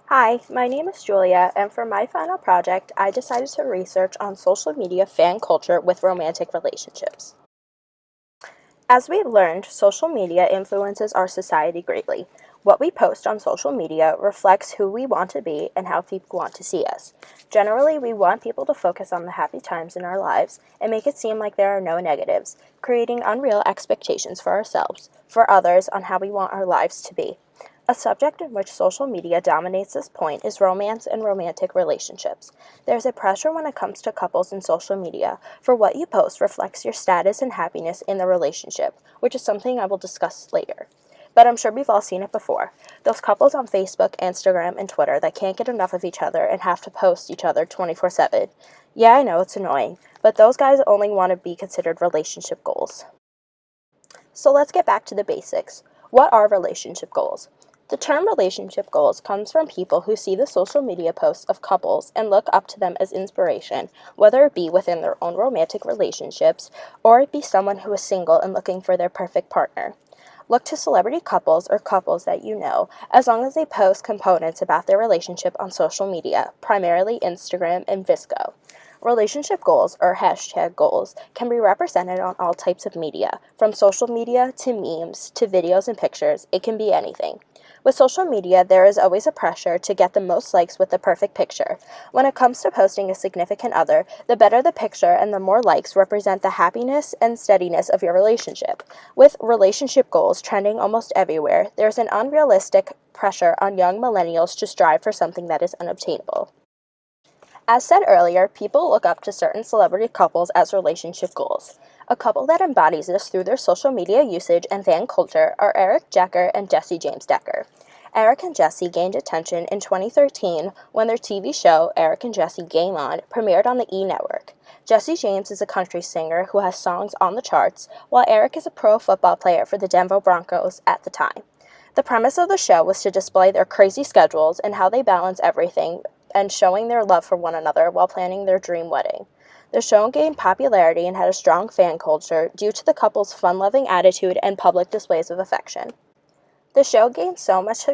Hi, my name is Julia, and for my final project, I decided to research on social media fan culture with romantic relationships. As we learned, social media influences our society greatly. What we post on social media reflects who we want to be and how people want to see us. Generally, we want people to focus on the happy times in our lives and make it seem like there are no negatives, creating unreal expectations for ourselves, for others, on how we want our lives to be. A subject in which social media dominates this point is romance and romantic relationships. There's a pressure when it comes to couples in social media, for what you post reflects your status and happiness in the relationship, which is something I will discuss later. But I'm sure we've all seen it before. Those couples on Facebook, Instagram, and Twitter that can't get enough of each other and have to post each other 24/7. Yeah, I know it's annoying, but those guys only want to be considered relationship goals. So let's get back to the basics. What are relationship goals? The term relationship goals comes from people who see the social media posts of couples and look up to them as inspiration, whether it be within their own romantic relationships or it be someone who is single and looking for their perfect partner. Look to celebrity couples or couples that you know, as long as they post components about their relationship on social media, primarily Instagram and Visco. Relationship goals, or hashtag goals, can be represented on all types of media, from social media to memes to videos and pictures. It can be anything. With social media, there is always a pressure to get the most likes with the perfect picture. When it comes to posting a significant other, the better the picture and the more likes represent the happiness and steadiness of your relationship. With relationship goals trending almost everywhere, there's an unrealistic pressure on young millennials to strive for something that is unobtainable. As said earlier, people look up to certain celebrity couples as relationship goals. A couple that embodies this through their social media usage and fan culture are Eric Decker and Jesse James Decker. Eric and Jesse gained attention in 2013 when their TV show, Eric and Jesse Game On, premiered on the E! Network. Jesse James is a country singer who has songs on the charts, while Eric is a pro football player for the Denver Broncos at the time. The premise of the show was to display their crazy schedules and how they balance everything and showing their love for one another while planning their dream wedding. The show gained popularity and had a strong fan culture due to the couple's fun-loving attitude and public displays of affection. The show gained so much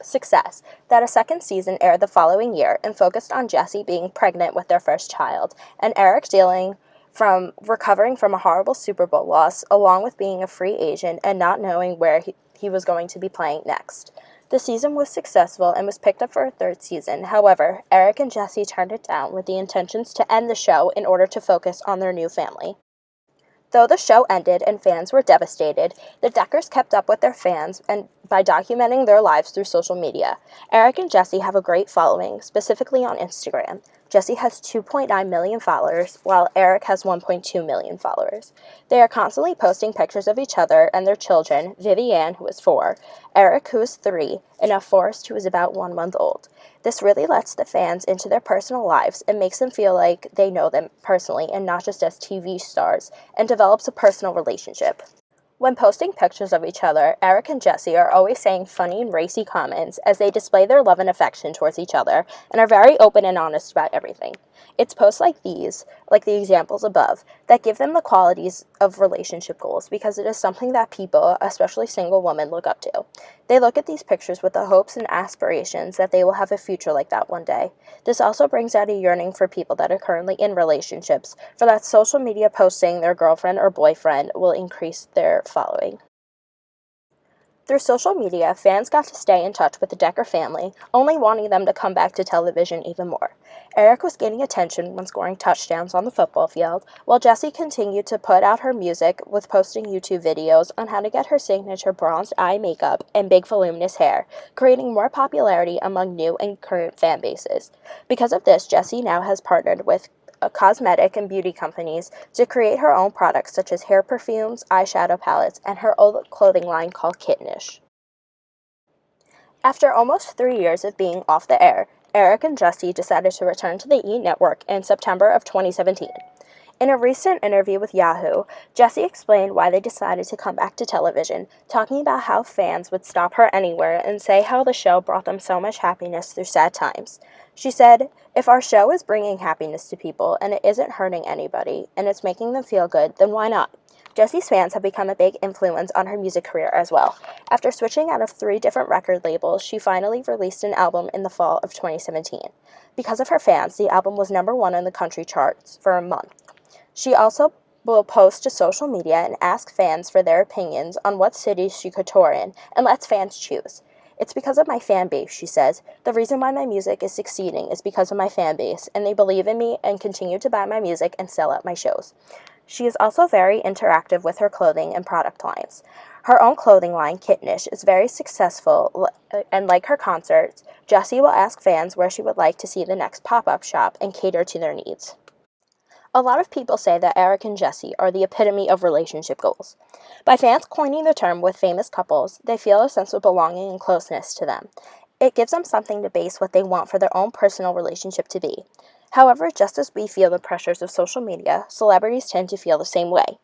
success that a second season aired the following year and focused on Jessie being pregnant with their first child, and Eric dealing from recovering from a horrible Super Bowl loss, along with being a free agent and not knowing where he was going to be playing next. The season was successful and was picked up for a third season. However, Eric and Jesse turned it down with the intentions to end the show in order to focus on their new family. Though the show ended and fans were devastated, the Deckers kept up with their fans and by documenting their lives through social media. Eric and Jesse have a great following, specifically on Instagram. Jesse has 2.9 million followers, while Eric has 1.2 million followers. They are constantly posting pictures of each other and their children, Vivian, who is 4, Eric, who is 3, and now Forrest, who is about 1 month old. This really lets the fans into their personal lives and makes them feel like they know them personally and not just as TV stars, and develops a personal relationship. When posting pictures of each other, Eric and Jesse are always saying funny and racy comments as they display their love and affection towards each other and are very open and honest about everything. It's posts like these, like the examples above, that give them the qualities of relationship goals because it is something that people, especially single women, look up to. They look at these pictures with the hopes and aspirations that they will have a future like that one day. This also brings out a yearning for people that are currently in relationships, for that social media posting their girlfriend or boyfriend will increase their following. Through social media, fans got to stay in touch with the Decker family, only wanting them to come back to television even more. Eric was gaining attention when scoring touchdowns on the football field, while Jessie continued to put out her music with posting YouTube videos on how to get her signature bronzed eye makeup and big voluminous hair, creating more popularity among new and current fan bases. Because of this, Jessie now has partnered with cosmetic and beauty companies to create her own products such as hair perfumes, eyeshadow palettes, and her own clothing line called Kittenish. After almost 3 years of being off the air, Eric and Jesse decided to return to the E! Network in September of 2017. In a recent interview with Yahoo, Jessie explained why they decided to come back to television, talking about how fans would stop her anywhere and say how the show brought them so much happiness through sad times. She said, "If our show is bringing happiness to people and it isn't hurting anybody and it's making them feel good, then why not? Jessie's fans have become a big influence on her music career as well. After switching out of 3 different record labels, she finally released an album in the fall of 2017. Because of her fans, the album was #1 on the country charts for a month. She also will post to social media and ask fans for their opinions on what cities she could tour in, and lets fans choose. "It's because of my fan base," she says. "The reason why my music is succeeding is because of my fan base, and they believe in me and continue to buy my music and sell at my shows." She is also very interactive with her clothing and product lines. Her own clothing line, Kittenish, is very successful, and like her concerts, Jessie will ask fans where she would like to see the next pop-up shop and cater to their needs. A lot of people say that Eric and Jessie are the epitome of relationship goals. By fans coining the term with famous couples, they feel a sense of belonging and closeness to them. It gives them something to base what they want for their own personal relationship to be. However, just as we feel the pressures of social media, celebrities tend to feel the same way.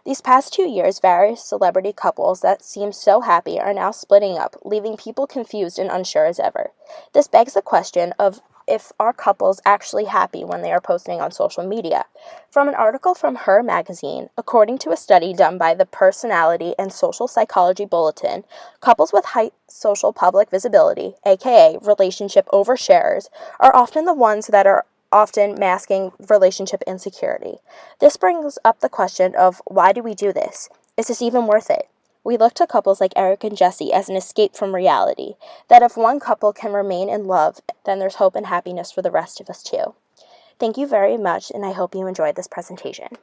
These past 2 years, various celebrity couples that seemed so happy are now splitting up, leaving people confused and unsure as ever. This begs the question of if are couples actually happy when they are posting on social media? From an article from Her magazine, according to a study done by the Personality and Social Psychology Bulletin, couples with high social public visibility, aka relationship oversharers, are often the ones that are often masking relationship insecurity. This brings up the question of why do we do this? Is this even worth it? We look to couples like Eric and Jessie as an escape from reality, that if one couple can remain in love, then there's hope and happiness for the rest of us too. Thank you very much, and I hope you enjoyed this presentation.